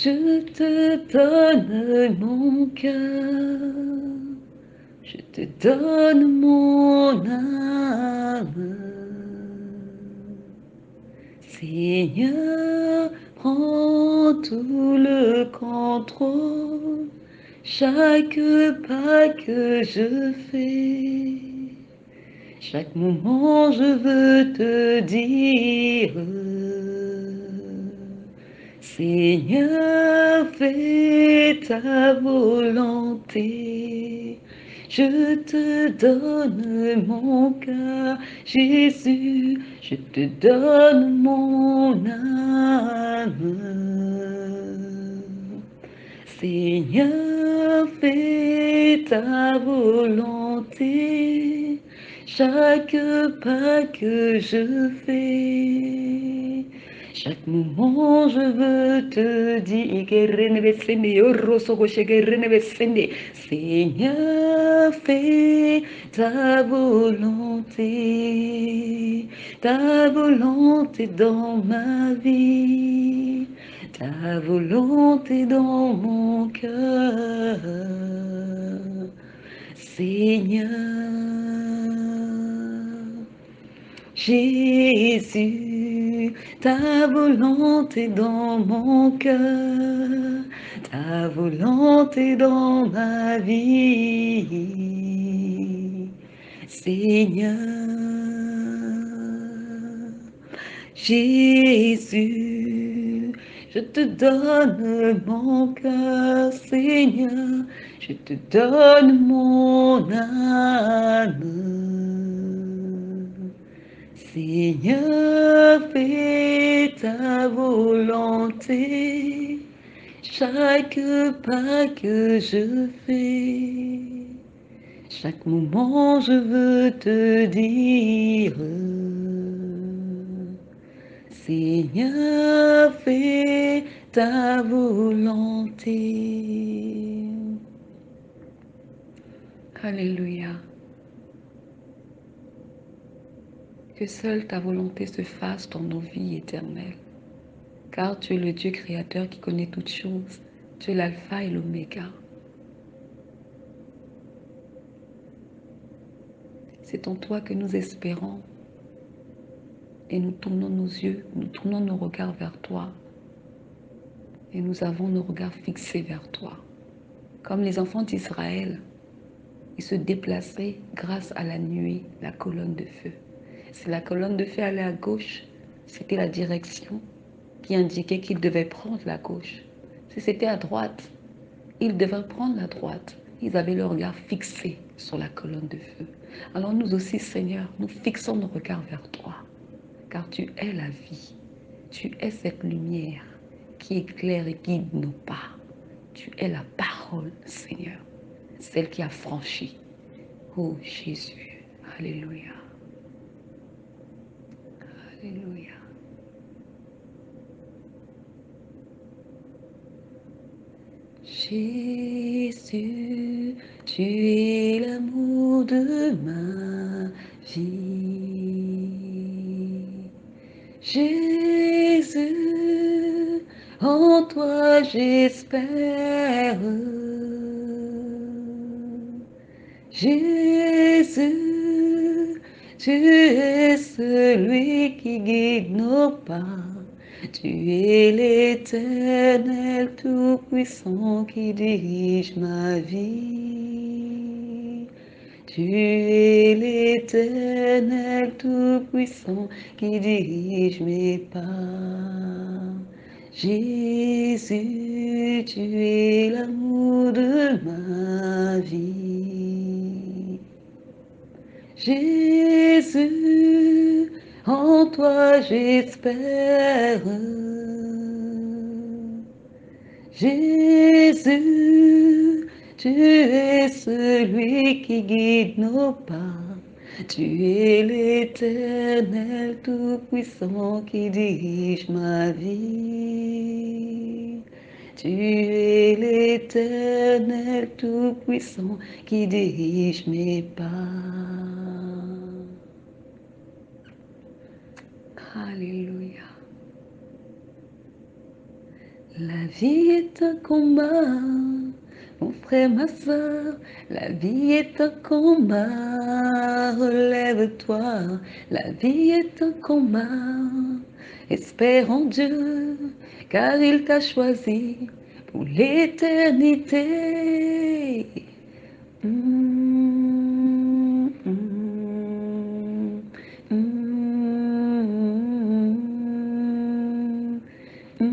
Je te donne mon cœur, je te donne mon âme. Seigneur, prends tout le contrôle, chaque pas que je fais, chaque moment je veux te dire, Seigneur, fais ta volonté. Je te donne mon cœur, Jésus, je te donne mon âme. Seigneur, fais ta volonté, chaque pas que je fais, chaque moment je veux te dire, Seigneur, fais ta volonté dans ma vie, ta volonté dans mon cœur, Seigneur. Jésus, ta volonté dans mon cœur, ta volonté dans ma vie, Seigneur. Jésus, je te donne mon cœur, Seigneur, je te donne mon âme. Seigneur, fais ta volonté, chaque pas que je fais, chaque moment je veux te dire, Seigneur, fais ta volonté. Alléluia. Que seule ta volonté se fasse dans nos vies éternelles. Car tu es le Dieu créateur qui connaît toutes choses. Tu es l'alpha et l'oméga. C'est en toi que nous espérons. Et nous tournons nos yeux, nous tournons nos regards vers toi. Et nous avons nos regards fixés vers toi. Comme les enfants d'Israël, ils se déplaçaient grâce à la nuée, la colonne de feu. Si la colonne de feu allait à gauche, c'était la direction qui indiquait qu'ils devaient prendre la gauche. Si c'était à droite, ils devaient prendre la droite. Ils avaient leur regard fixé sur la colonne de feu. Alors nous aussi, Seigneur, nous fixons nos regards vers toi, car tu es la vie. Tu es cette lumière qui éclaire et guide nos pas. Tu es la parole, Seigneur, celle qui a franchi. Oh Jésus, alléluia, alléluia. Jésus, tu es l'amour de ma vie. Jésus, en toi j'espère. Jésus, tu es celui qui guide nos pas. Tu es l'Éternel tout-puissant qui dirige ma vie. Tu es l'Éternel tout-puissant qui dirige mes pas. Jésus, tu es l'amour de ma vie. Jésus, en toi j'espère. Jésus, tu es celui qui guide nos pas. Tu es l'Éternel tout-puissant qui dirige ma vie. Tu es l'Éternel tout-puissant qui dirige mes pas. Alléluia. La vie est un combat, mon frère, ma soeur, la vie est un combat, relève-toi, la vie est un combat, espère en Dieu, car il t'a choisi pour l'éternité. Mm, mm, mm, mm, mm, mm.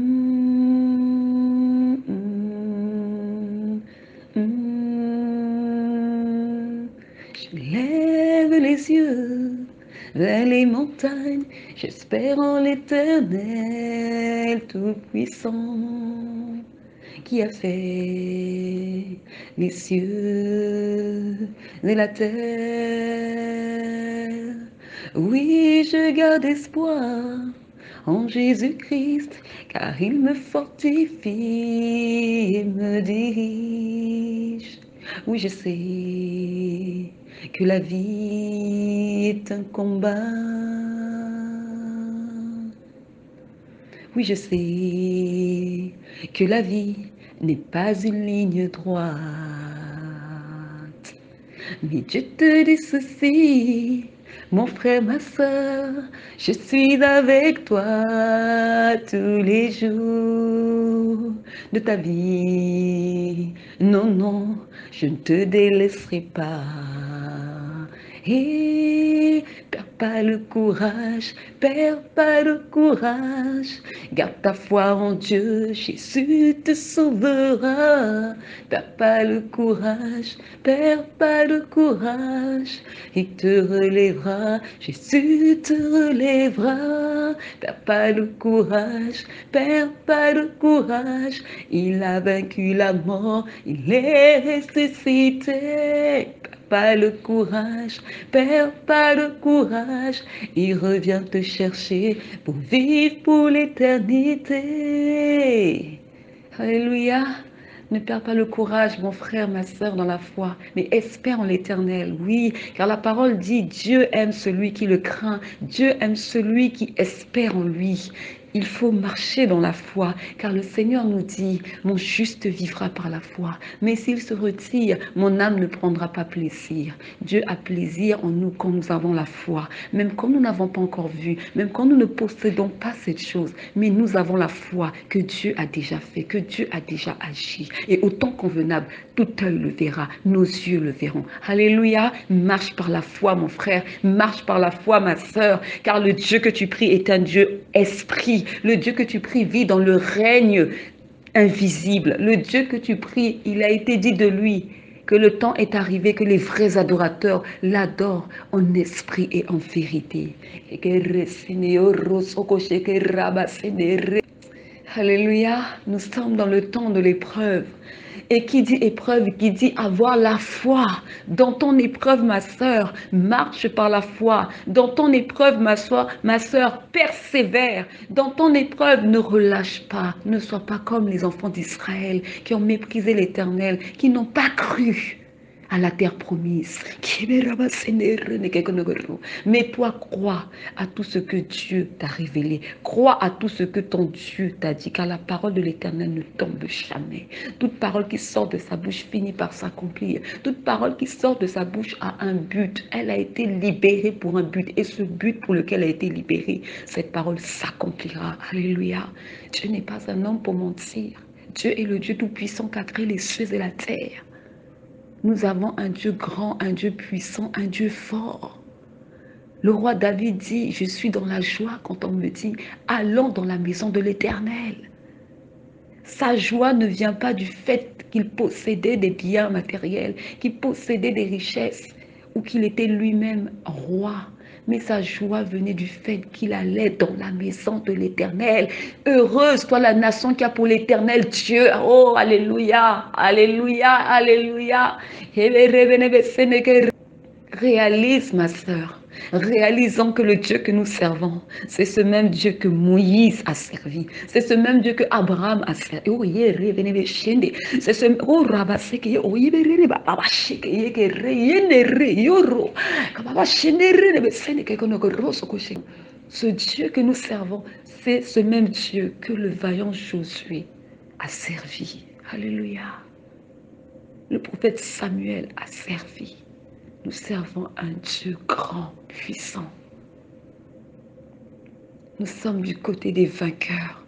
Je lève les yeux vers les montagnes, j'espère en l'Éternel Tout-Puissant qui a fait les cieux et la terre. Oui, je garde espoir en Jésus-Christ, car il me fortifie et me dirige. Oui, je sais que la vie est un combat. Oui, je sais que la vie n'est pas une ligne droite. Mais Dieu te dit ceci, mon frère, ma soeur, je suis avec toi tous les jours de ta vie. Non, non, je ne te délaisserai pas. Et perds pas le courage, perds pas le courage. Garde ta foi en Dieu, Jésus te sauvera. Perds pas le courage, perds pas le courage. Il te relèvera, Jésus te relèvera. Perds pas le courage, perds pas le courage. Il a vaincu la mort, il est ressuscité. Pas le courage, perds pas le courage, il revient te chercher pour vivre pour l'éternité. Alléluia. Ne perds pas le courage, mon frère, ma soeur, dans la foi, mais espère en l'Éternel, oui, car la parole dit, Dieu aime celui qui le craint, Dieu aime celui qui espère en lui. Il faut marcher dans la foi, car le Seigneur nous dit, mon juste vivra par la foi. Mais s'il se retire, mon âme ne prendra pas plaisir. Dieu a plaisir en nous quand nous avons la foi, même quand nous n'avons pas encore vu, même quand nous ne possédons pas cette chose. Mais nous avons la foi que Dieu a déjà fait, que Dieu a déjà agi. Et au temps convenable, tout œil le verra, nos yeux le verront. Alléluia, marche par la foi, mon frère, marche par la foi, ma sœur, car le Dieu que tu pries est un Dieu esprit. Le Dieu que tu pries vit dans le règne invisible. Le Dieu que tu pries, il a été dit de lui que le temps est arrivé que les vrais adorateurs l'adorent en esprit et en vérité. Alléluia, nous sommes dans le temps de l'épreuve. Et qui dit épreuve, qui dit avoir la foi. Dans ton épreuve, ma sœur, marche par la foi. Dans ton épreuve, ma sœur, persévère. Dans ton épreuve, ne relâche pas. Ne sois pas comme les enfants d'Israël qui ont méprisé l'Éternel, qui n'ont pas cru à la terre promise. Mais toi, crois à tout ce que Dieu t'a révélé. Crois à tout ce que ton Dieu t'a dit, car la parole de l'Éternel ne tombe jamais. Toute parole qui sort de sa bouche finit par s'accomplir. Toute parole qui sort de sa bouche a un but. Elle a été libérée pour un but. Et ce but pour lequel elle a été libérée, cette parole s'accomplira. Alléluia. Dieu n'est pas un homme pour mentir. Dieu est le Dieu tout-puissant qui a créé les cieux et la terre. Nous avons un Dieu grand, un Dieu puissant, un Dieu fort. Le roi David dit, je suis dans la joie quand on me dit, allons dans la maison de l'Éternel. Sa joie ne vient pas du fait qu'il possédait des biens matériels, qu'il possédait des richesses ou qu'il était lui-même roi. Mais sa joie venait du fait qu'il allait dans la maison de l'Éternel. Heureuse soit la nation qui a pour l'Éternel Dieu. Oh, alléluia, alléluia, alléluia. Réalise, ma sœur, réalisons que le Dieu que nous servons, c'est ce même Dieu que Moïse a servi, c'est ce même Dieu que Abraham a servi. C'est ce ce Dieu que nous servons, c'est ce même Dieu que le vaillant Josué a servi. Alléluia. Le prophète Samuel a servi. Nous servons un Dieu grand, puissant. Nous sommes du côté des vainqueurs.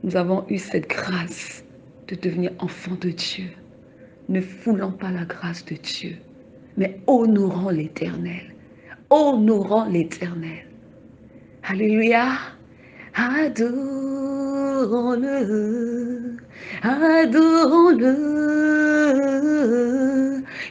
Nous avons eu cette grâce de devenir enfants de Dieu, ne foulant pas la grâce de Dieu, mais honorant l'Éternel. Honorant l'Éternel. Alléluia. Adorons-le, adorons-le,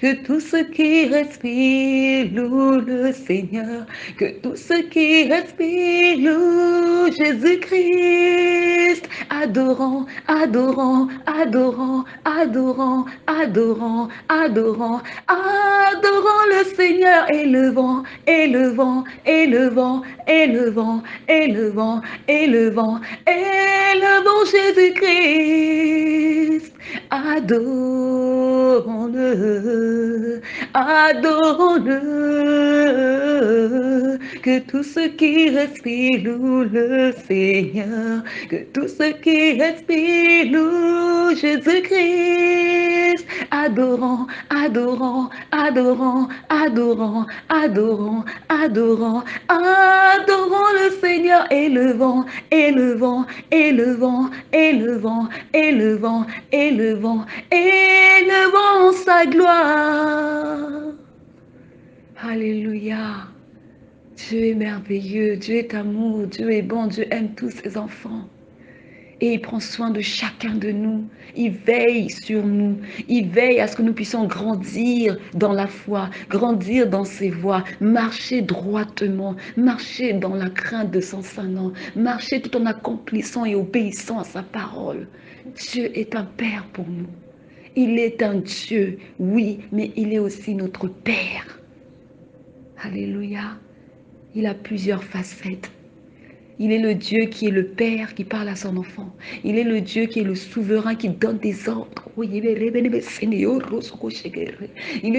que tout ce qui respire loue le Seigneur, que tout ce qui respire loue Jésus-Christ. Adorons, adorons, adorons, adorons, adorons, adorons, adorons le Seigneur, élevons, élevons, élevons, élevons, élevons, élevons, élevons Jésus-Christ. Adorons-le, adorons-le, que tout ce qui respire loue le Seigneur, que tout ce qui respire loue Jésus-Christ. Adorons, adorons, adorons, adorons, adorons, adorons, adorons le Seigneur, élevons, élevons, élevons, élevons, élevons, élevons, élevons sa gloire. Alléluia. Dieu est merveilleux, Dieu est amour, Dieu est bon, Dieu aime tous ses enfants. Et il prend soin de chacun de nous. Il veille sur nous. Il veille à ce que nous puissions grandir dans la foi, grandir dans ses voies, marcher droitement, marcher dans la crainte de son Saint-Nom, marcher tout en accomplissant et obéissant à sa parole. Dieu est un Père pour nous. Il est un Dieu, oui, mais il est aussi notre Père. Alléluia. Il a plusieurs facettes. Il est le Dieu qui est le Père qui parle à son enfant. Il est le Dieu qui est le souverain qui donne des ordres. Il est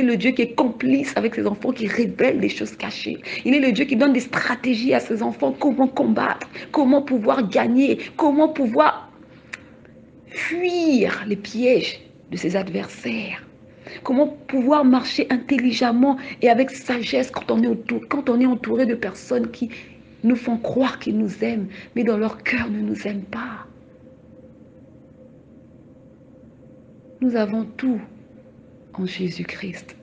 le Dieu qui est complice avec ses enfants, qui révèle les choses cachées. Il est le Dieu qui donne des stratégies à ses enfants, comment combattre, comment pouvoir gagner, comment pouvoir fuir les pièges de ses adversaires. Comment pouvoir marcher intelligemment et avec sagesse quand on est entouré de personnes qui nous font croire qu'ils nous aiment, mais dans leur cœur ne nous aiment pas. Nous avons tout en Jésus-Christ.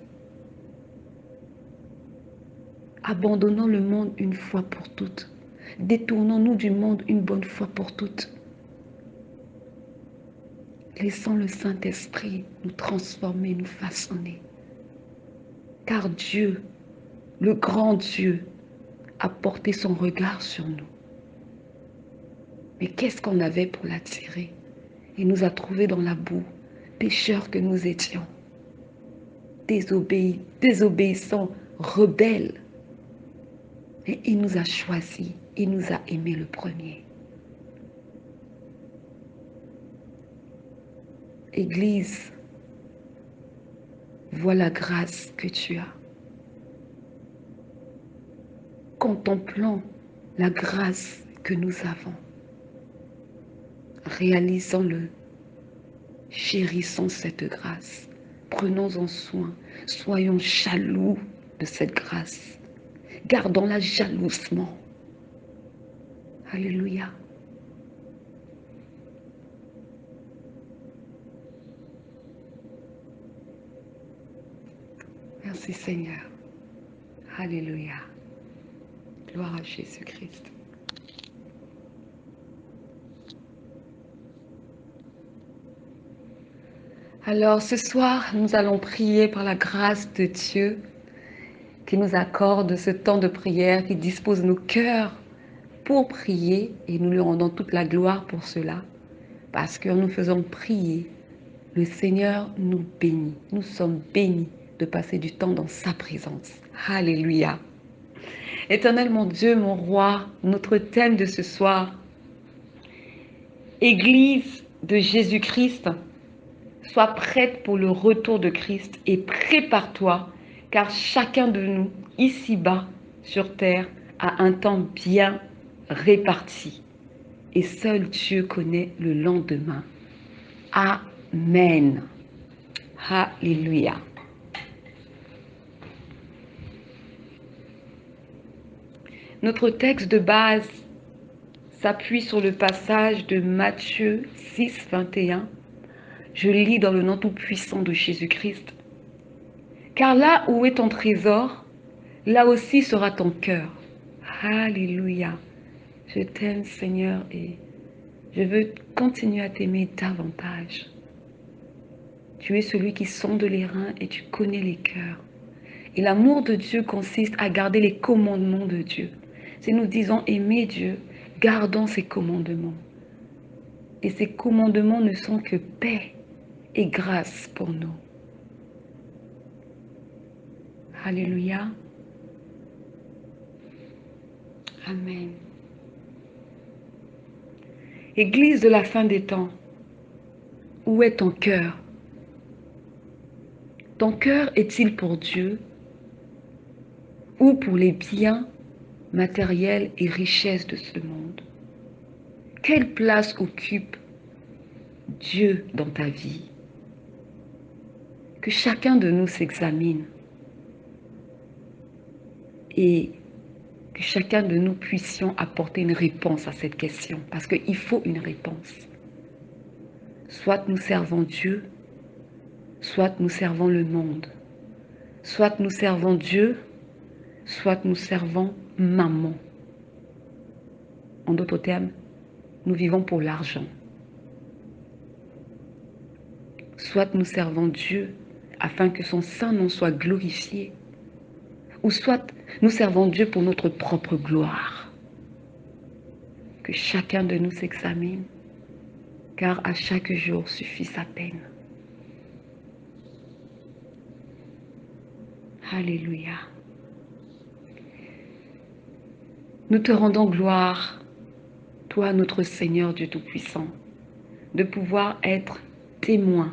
Abandonnons le monde une fois pour toutes. Détournons-nous du monde une bonne fois pour toutes. Laissons le Saint-Esprit nous transformer, nous façonner. Car Dieu, le grand Dieu, a porté son regard sur nous. Mais qu'est-ce qu'on avait pour l'attirer? Il nous a trouvés dans la boue, pécheurs que nous étions, désobéissants, rebelles. Et il nous a choisis, il nous a aimés le premier. Église, vois la grâce que tu as. Contemplons la grâce que nous avons. Réalisons-le. Chérissons cette grâce. Prenons-en soin. Soyons jaloux de cette grâce. Gardons-la jalousement. Alléluia. Merci Seigneur. Alléluia. Gloire à Jésus-Christ. Alors ce soir, nous allons prier par la grâce de Dieu qui nous accorde ce temps de prière, qui dispose nos cœurs pour prier et nous lui rendons toute la gloire pour cela. Parce que nous faisons prier, le Seigneur nous bénit. Nous sommes bénis de passer du temps dans sa présence. Alléluia. Éternel mon Dieu, mon roi, notre thème de ce soir, Église de Jésus-Christ, sois prête pour le retour de Christ et prépare-toi, car chacun de nous, ici-bas, sur terre, a un temps bien réparti. et seul Dieu connaît le lendemain. Amen. Alléluia. Notre texte de base s'appuie sur le passage de Matthieu 6, 21. Je lis dans le nom tout-puissant de Jésus-Christ. Car là où est ton trésor, là aussi sera ton cœur. Alléluia. Je t'aime, Seigneur, et je veux continuer à t'aimer davantage. Tu es celui qui sonde les reins et tu connais les cœurs. Et l'amour de Dieu consiste à garder les commandements de Dieu. Si nous disons aimer Dieu, gardons ses commandements. Et ces commandements ne sont que paix et grâce pour nous. Alléluia. Amen. Église de la fin des temps, où est ton cœur? Ton cœur est-il pour Dieu ou pour les biens matériels et richesses de ce monde? Quelle place occupe Dieu dans ta vie? Que chacun de nous s'examine et que chacun de nous puissions apporter une réponse à cette question, parce qu'il faut une réponse. Soit nous servons Dieu, soit nous servons le monde. Soit nous servons Dieu, soit nous servons maman. En d'autres termes, nous vivons pour l'argent. Soit nous servons Dieu afin que son Saint-Nom soit glorifié, ou soit nous servons Dieu pour notre propre gloire. Que chacun de nous s'examine, car à chaque jour suffit sa peine. Alléluia. Nous te rendons gloire, toi notre Seigneur Dieu Tout-Puissant, de pouvoir être témoin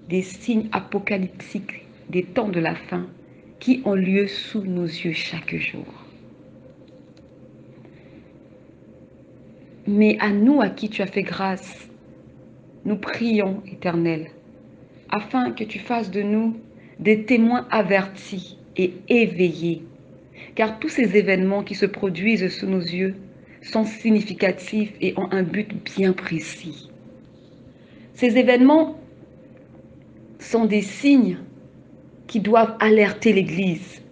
des signes apocalyptiques des temps de la fin qui ont lieu sous nos yeux chaque jour. Mais à nous à qui tu as fait grâce, nous prions, Éternel, afin que tu fasses de nous des témoins avertis et éveillés, car tous ces événements qui se produisent sous nos yeux sont significatifs et ont un but bien précis. Ces événements sont des signes qui doivent alerter l'Église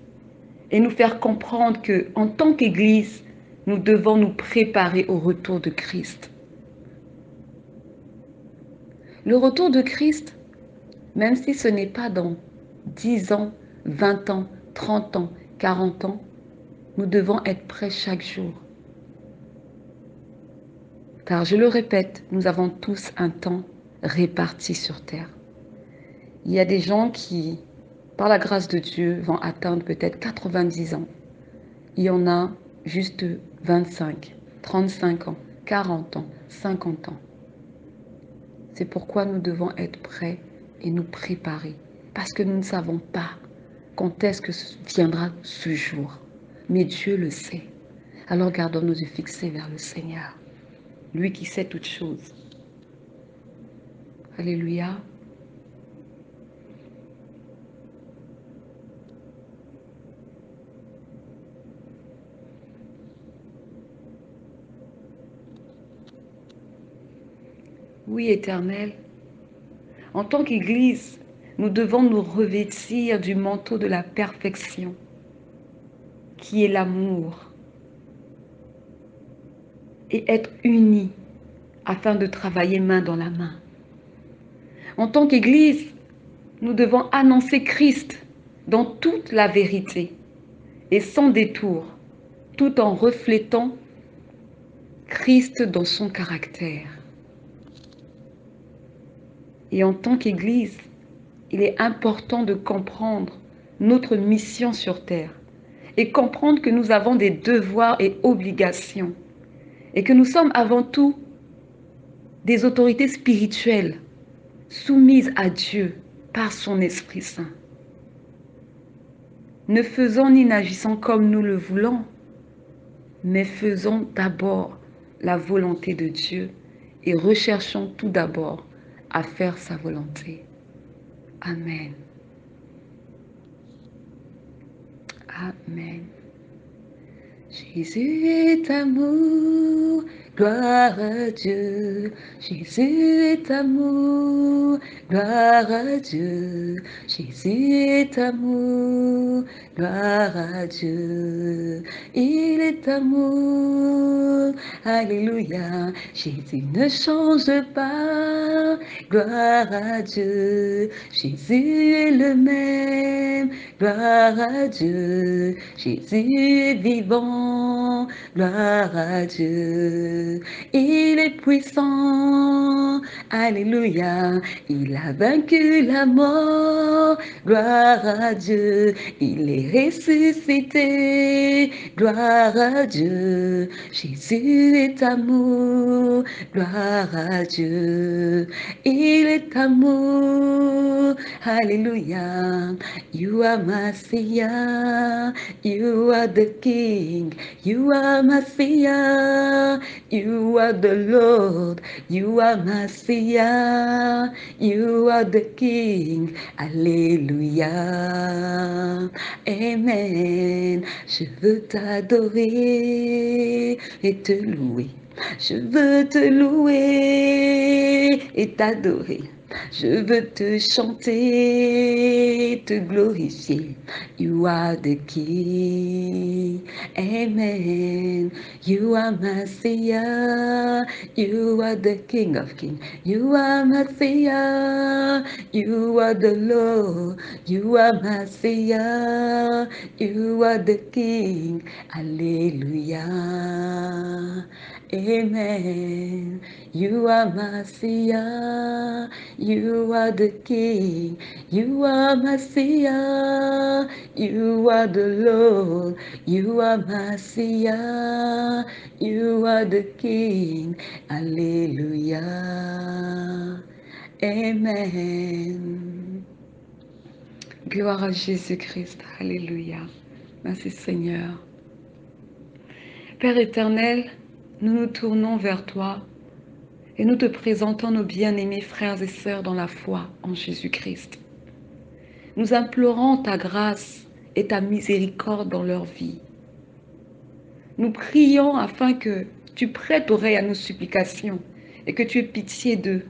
et nous faire comprendre que, en tant qu'Église, nous devons nous préparer au retour de Christ. Le retour de Christ, même si ce n'est pas dans 10 ans, 20 ans, 30 ans, 40 ans, nous devons être prêts chaque jour. Car je le répète, nous avons tous un temps réparti sur terre. Il y a des gens qui, par la grâce de Dieu, vont atteindre peut-être 90 ans. Il y en a juste 25, 35 ans, 40 ans, 50 ans. C'est pourquoi nous devons être prêts et nous préparer. Parce que nous ne savons pas quand est-ce que viendra ce jour. Mais Dieu le sait. Alors gardons nos yeux fixés vers le Seigneur. Lui qui sait toutes choses. Alléluia. Oui, Éternel, en tant qu'Église, nous devons nous revêtir du manteau de la perfection, qui est l'amour, et être unis afin de travailler main dans la main. En tant qu'Église, nous devons annoncer Christ dans toute la vérité et sans détour, tout en reflétant Christ dans son caractère. Et en tant qu'Église, il est important de comprendre notre mission sur terre et comprendre que nous avons des devoirs et obligations et que nous sommes avant tout des autorités spirituelles soumises à Dieu par son Esprit Saint. Ne faisons ni n'agissons comme nous le voulons, mais faisons d'abord la volonté de Dieu et recherchons tout d'abord à faire sa volonté. Amen. Amen. Jésus est amour, gloire à Dieu. Jésus est amour, gloire à Dieu. Jésus est amour, gloire à Dieu. Il est amour, alléluia. Jésus ne change pas, gloire à Dieu. Jésus est le même, gloire à Dieu. Jésus est vivant, gloire à Dieu. Il est puissant, alléluia. Il a vaincu la mort, gloire à Dieu. Il est ressuscité, gloire à Dieu. Jésus est amour, gloire à Dieu. Il est amour, alléluia. You are Messiah, you are the King, you are Messiah, you are the Lord, you are Messiah, you are the King, alléluia, amen. Je veux t'adorer et te louer. Je veux te louer et t'adorer. Je veux te chanter, te glorifier. You are the King. Amen. You are Messiah. You are the King of Kings. You are Messiah. You are the Lord. You are Messiah. You are the King. Alléluia. Amen. You are Messiah. You are the King. You are Messiah. You are the Lord. You are Messiah. You are the King. Alléluia. Amen. Gloire à Jésus-Christ. Alléluia. Merci Seigneur. Père éternel, nous nous tournons vers toi et nous te présentons nos bien-aimés frères et sœurs dans la foi en Jésus-Christ. Nous implorons ta grâce et ta miséricorde dans leur vie. Nous prions afin que tu prêtes oreille à nos supplications et que tu aies pitié d'eux,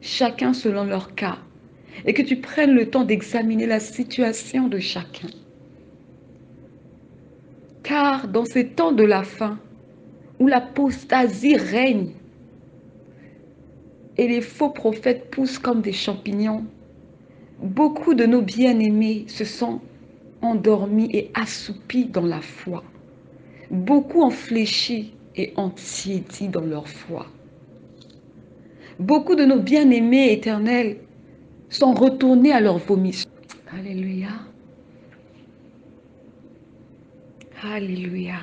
chacun selon leur cas, et que tu prennes le temps d'examiner la situation de chacun. Car dans ces temps de la fin, où l'apostasie règne et les faux prophètes poussent comme des champignons, beaucoup de nos bien-aimés se sont endormis et assoupis dans la foi. Beaucoup ont fléchi et ont tiédi dans leur foi. Beaucoup de nos bien-aimés éternels sont retournés à leur vomissement. Alléluia. Alléluia.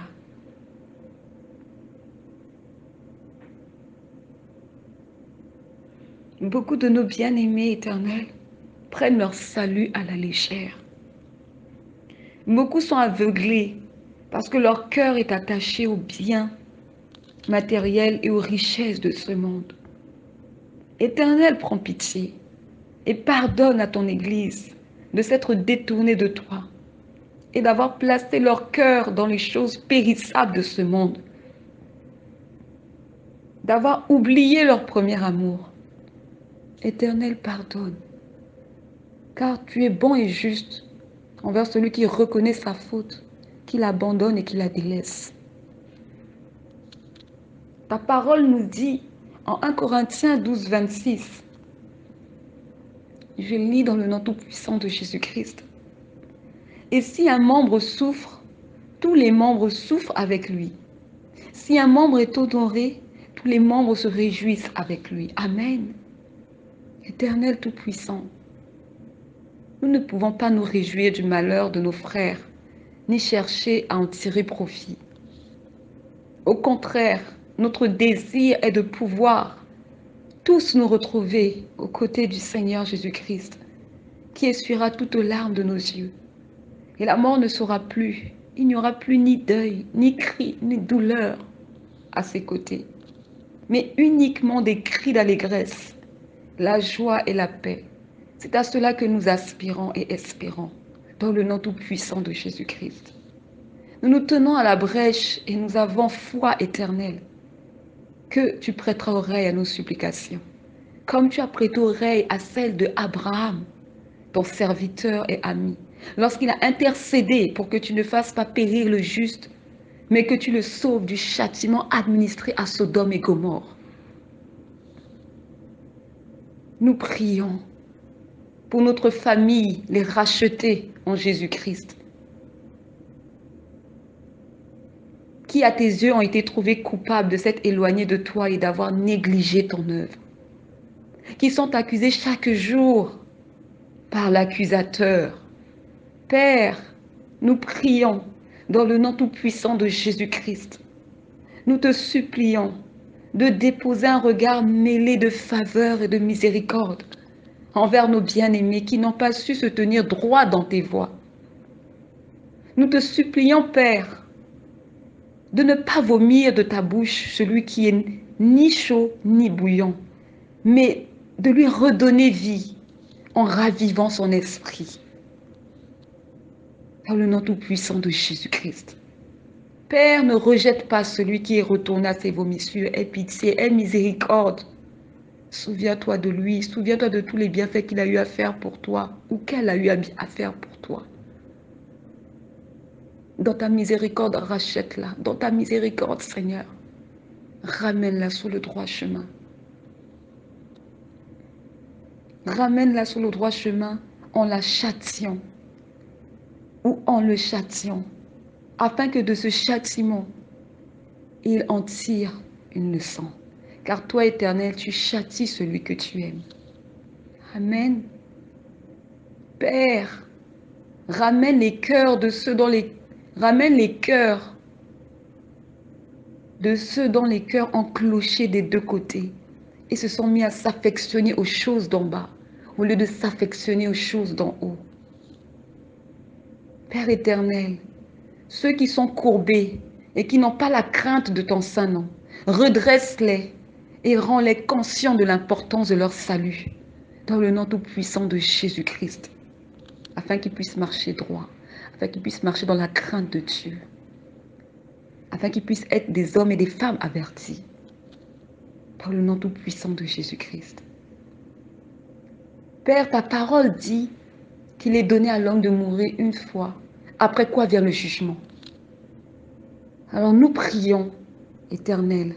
Beaucoup de nos bien-aimés éternels prennent leur salut à la légère. Beaucoup sont aveuglés parce que leur cœur est attaché aux biens matériels et aux richesses de ce monde. Éternel, prends pitié et pardonne à ton Église de s'être détournée de toi et d'avoir placé leur cœur dans les choses périssables de ce monde, d'avoir oublié leur premier amour. Éternel, pardonne, car tu es bon et juste envers celui qui reconnaît sa faute, qui l'abandonne et qui la délaisse. Ta parole nous dit en 1 Corinthiens 12, 26, je lis dans le nom tout-puissant de Jésus-Christ. Et si un membre souffre, tous les membres souffrent avec lui. Si un membre est honoré, tous les membres se réjouissent avec lui. Amen. Éternel tout-puissant, nous ne pouvons pas nous réjouir du malheur de nos frères, ni chercher à en tirer profit. Au contraire, notre désir est de pouvoir tous nous retrouver aux côtés du Seigneur Jésus-Christ, qui essuiera toutes larmes de nos yeux. Et la mort ne sera plus. Il n'y aura plus ni deuil, ni cri, ni douleur à ses côtés. mais uniquement des cris d'allégresse, la joie et la paix. C'est à cela que nous aspirons et espérons, dans le nom tout-puissant de Jésus-Christ. Nous nous tenons à la brèche et nous avons foi éternelle que tu prêteras oreille à nos supplications, comme tu as prêté oreille à celle de Abraham, ton serviteur et ami, lorsqu'il a intercédé pour que tu ne fasses pas périr le juste, mais que tu le sauves du châtiment administré à Sodome et Gomorrhe. Nous prions pour notre famille, les racheter en Jésus-Christ, qui à tes yeux ont été trouvés coupables de s'être éloignés de toi et d'avoir négligé ton œuvre, qui sont accusés chaque jour par l'accusateur. Père, nous prions dans le nom tout-puissant de Jésus-Christ. Nous te supplions de déposer un regard mêlé de faveur et de miséricorde envers nos bien-aimés qui n'ont pas su se tenir droit dans tes voies. Nous te supplions, Père, de ne pas vomir de ta bouche celui qui est ni chaud ni bouillant, mais de lui redonner vie en ravivant son esprit. Dans le nom tout-puissant de Jésus-Christ. Père, ne rejette pas celui qui est retourné à ses vomissures. Aie pitié, aie miséricorde. Souviens-toi de lui, souviens-toi de tous les bienfaits qu'il a eu à faire pour toi ou qu'elle a eu à faire pour toi. Dans ta miséricorde, rachète-la. Dans ta miséricorde, Seigneur, ramène-la sur le droit chemin. Ramène-la sur le droit chemin en la châtiant ou en le châtiant, afin que de ce châtiment, il en tire une leçon. Car toi, Éternel, tu châties celui que tu aimes. Amen. Père, ramène les cœurs de ceux dont les cœurs enclochés des deux côtés et se sont mis à s'affectionner aux choses d'en bas au lieu de s'affectionner aux choses d'en haut. Père éternel, ceux qui sont courbés et qui n'ont pas la crainte de ton saint nom, redresse-les et rends-les conscients de l'importance de leur salut dans le nom tout-puissant de Jésus-Christ, afin qu'ils puissent marcher droit, afin qu'ils puissent marcher dans la crainte de Dieu, afin qu'ils puissent être des hommes et des femmes avertis dans le nom tout-puissant de Jésus-Christ. Père, ta parole dit qu'il est donné à l'homme de mourir une fois, après quoi vient le jugement. Alors nous prions, Éternel,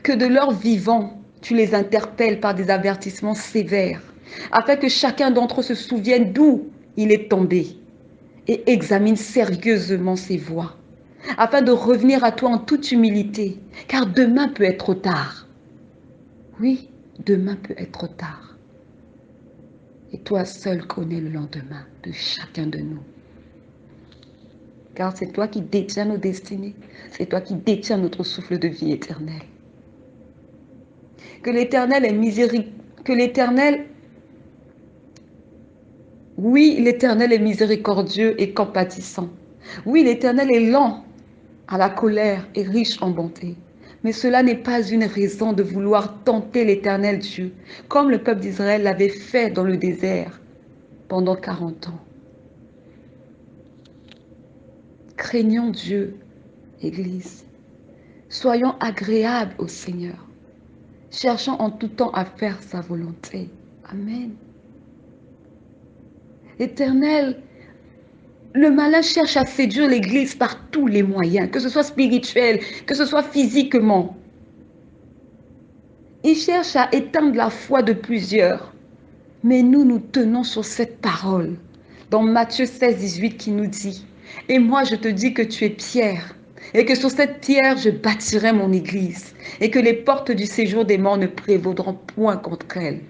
que de leur vivant, tu les interpelles par des avertissements sévères, afin que chacun d'entre eux se souvienne d'où il est tombé et examine sérieusement ses voies, afin de revenir à toi en toute humilité, car demain peut être trop tard. Oui, demain peut être trop tard. Et toi seul connais le lendemain de chacun de nous. Car c'est toi qui détiens nos destinées, c'est toi qui détiens notre souffle de vie éternelle. Que l'Éternel est miséricordieux, oui, l'Éternel est miséricordieux et compatissant. Oui, l'Éternel est lent à la colère et riche en bonté. Mais cela n'est pas une raison de vouloir tenter l'Éternel Dieu, comme le peuple d'Israël l'avait fait dans le désert pendant 40 ans. Craignons Dieu, Église. Soyons agréables au Seigneur. Cherchons en tout temps à faire sa volonté. Amen. Éternel, le malin cherche à séduire l'Église par tous les moyens, que ce soit spirituel, que ce soit physiquement. Il cherche à éteindre la foi de plusieurs. Mais nous, nous tenons sur cette parole dans Matthieu 16, 18 qui nous dit « Et moi, je te dis que tu es Pierre, et que sur cette pierre, je bâtirai mon église, et que les portes du séjour des morts ne prévaudront point contre elle. »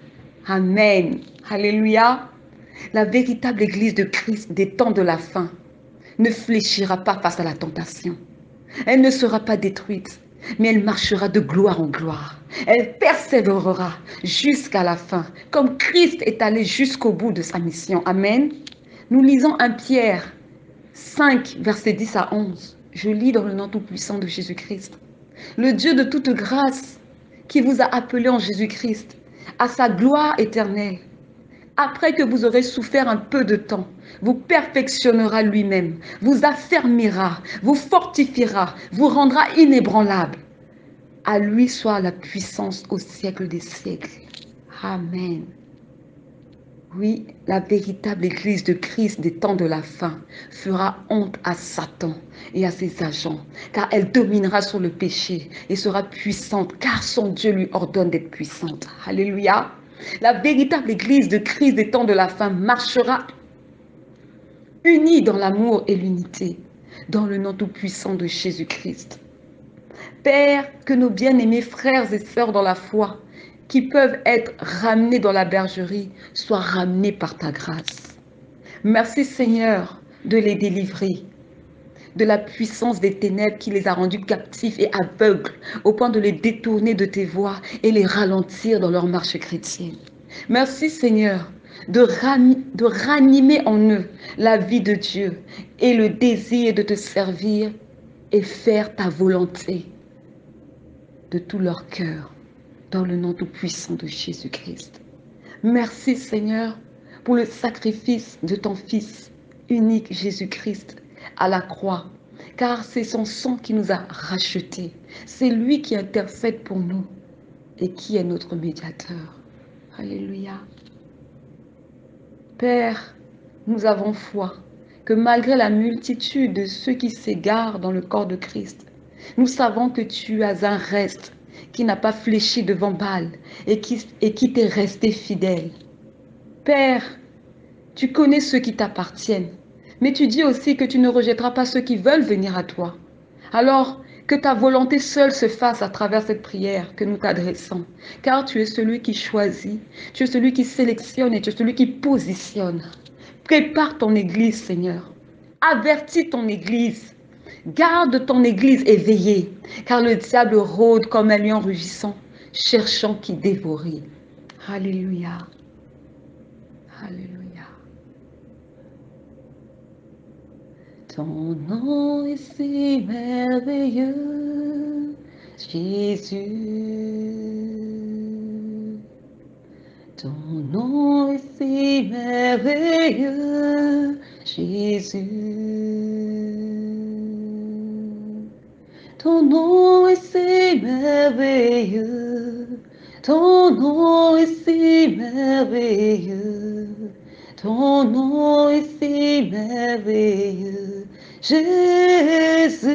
Amen. Alléluia. La véritable église de Christ des temps de la fin ne fléchira pas face à la tentation. Elle ne sera pas détruite, mais elle marchera de gloire en gloire. Elle persévérera jusqu'à la fin, comme Christ est allé jusqu'au bout de sa mission. Amen. Nous lisons 1 Pierre 5, versets 10 à 11. Je lis dans le nom tout-puissant de Jésus-Christ. Le Dieu de toute grâce, qui vous a appelé en Jésus-Christ à sa gloire éternelle, après que vous aurez souffert un peu de temps, vous perfectionnera lui-même, vous affermira, vous fortifiera, vous rendra inébranlable. À lui soit la puissance au siècle des siècles. Amen. Oui, la véritable Église de Christ des temps de la fin fera honte à Satan et à ses agents, car elle dominera sur le péché et sera puissante, car son Dieu lui ordonne d'être puissante. Alléluia. La véritable Église de Christ des temps de la fin marchera unie dans l'amour et l'unité, dans le nom tout-puissant de Jésus-Christ. Père, que nos bien-aimés frères et sœurs dans la foi, qui peuvent être ramenés dans la bergerie, soient ramenés par ta grâce. Merci Seigneur de les délivrer de la puissance des ténèbres qui les a rendus captifs et aveugles au point de les détourner de tes voies et les ralentir dans leur marche chrétienne. Merci Seigneur de ranimer en eux la vie de Dieu et le désir de te servir et faire ta volonté de tout leur cœur, dans le nom tout-puissant de Jésus-Christ. Merci Seigneur pour le sacrifice de ton Fils unique Jésus-Christ à la croix, car c'est son sang qui nous a rachetés. C'est lui qui intercède pour nous et qui est notre médiateur. Alléluia. Père, nous avons foi que malgré la multitude de ceux qui s'égarent dans le corps de Christ, nous savons que tu as un reste qui n'a pas fléchi devant Baal et qui t'est resté fidèle. Père, tu connais ceux qui t'appartiennent, mais tu dis aussi que tu ne rejetteras pas ceux qui veulent venir à toi. Alors, que ta volonté seule se fasse à travers cette prière que nous t'adressons, car tu es celui qui choisit, tu es celui qui sélectionne et tu es celui qui positionne. Prépare ton Église, Seigneur. Avertis ton Église. Garde ton Église éveillée, car le diable rôde comme un lion rugissant, cherchant qui dévorer. Alléluia. Alléluia. Ton nom est si merveilleux, Jésus. Ton nom est si merveilleux, Jésus. Ton nom est si merveilleux, ton nom est si merveilleux, ton nom est si merveilleux, Jésus,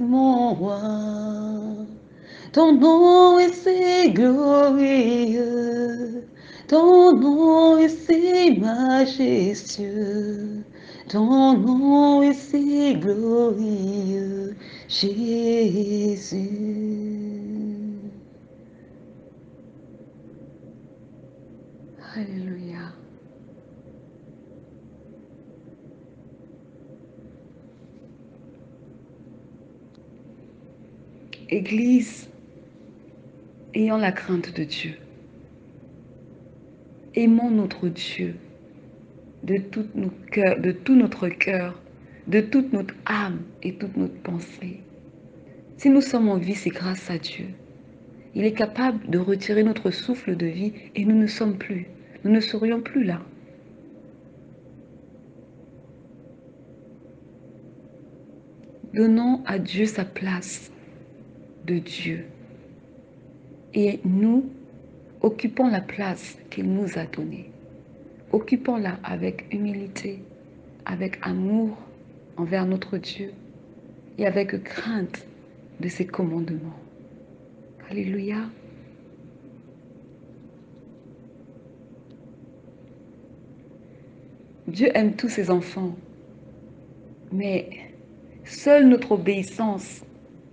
mon roi. Ton nom est si glorieux, ton nom est si majestueux, ton nom est si glorieux, Jésus. Alléluia. Église, ayant la crainte de Dieu, aimons notre Dieu de tout notre cœur, de toute notre âme et toute notre pensée. Si nous sommes en vie, c'est grâce à Dieu. Il est capable de retirer notre souffle de vie et nous ne sommes plus. Nous ne serions plus là. Donnons à Dieu sa place de Dieu. Et nous occupons la place qu'il nous a donnée. Occupons-la avec humilité, avec amour envers notre Dieu et avec crainte de ses commandements. Alléluia. Dieu aime tous ses enfants, mais seule notre obéissance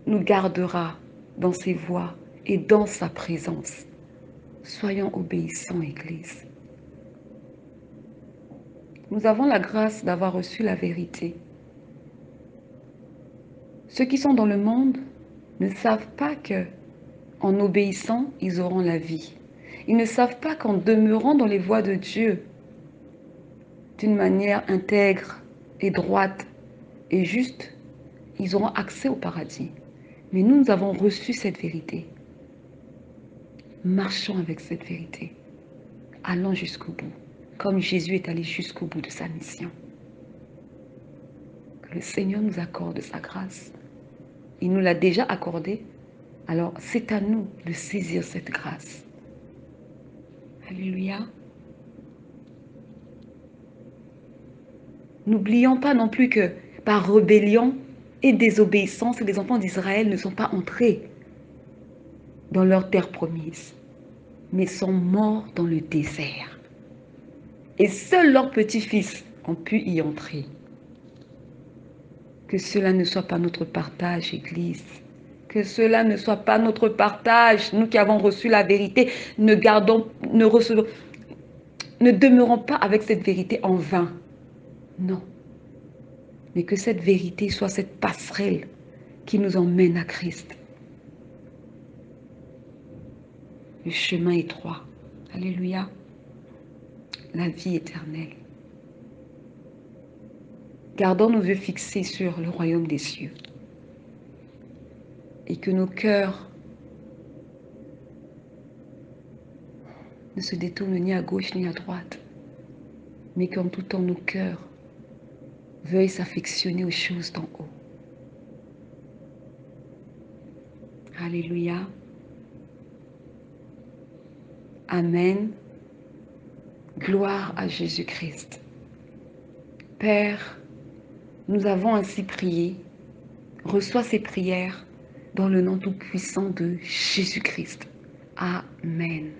nous gardera dans ses voies et dans sa présence. Soyons obéissants, Église. Nous avons la grâce d'avoir reçu la vérité. Ceux qui sont dans le monde ne savent pas que, en obéissant, ils auront la vie. Ils ne savent pas qu'en demeurant dans les voies de Dieu, d'une manière intègre et droite et juste, ils auront accès au paradis. Mais nous avons reçu cette vérité. Marchons avec cette vérité. Allons jusqu'au bout, comme Jésus est allé jusqu'au bout de sa mission. Que le Seigneur nous accorde sa grâce. Il nous l'a déjà accordée, alors c'est à nous de saisir cette grâce. Alléluia. N'oublions pas non plus que par rébellion et désobéissance, les enfants d'Israël ne sont pas entrés dans leur terre promise, mais sont morts dans le désert. Et seuls leurs petits-fils ont pu y entrer. Que cela ne soit pas notre partage, Église. Que cela ne soit pas notre partage. Nous qui avons reçu la vérité, ne demeurons pas avec cette vérité en vain. Non. Mais que cette vérité soit cette passerelle qui nous emmène à Christ. Le chemin étroit. Alléluia. La vie éternelle. Gardons nos yeux fixés sur le royaume des cieux. Et que nos cœurs ne se détournent ni à gauche ni à droite, mais qu'en tout temps nos cœurs veuillent s'affectionner aux choses d'en haut. Alléluia. Amen. Gloire à Jésus-Christ. Père, nous avons ainsi prié. Reçois ces prières dans le nom tout-puissant de Jésus-Christ. Amen.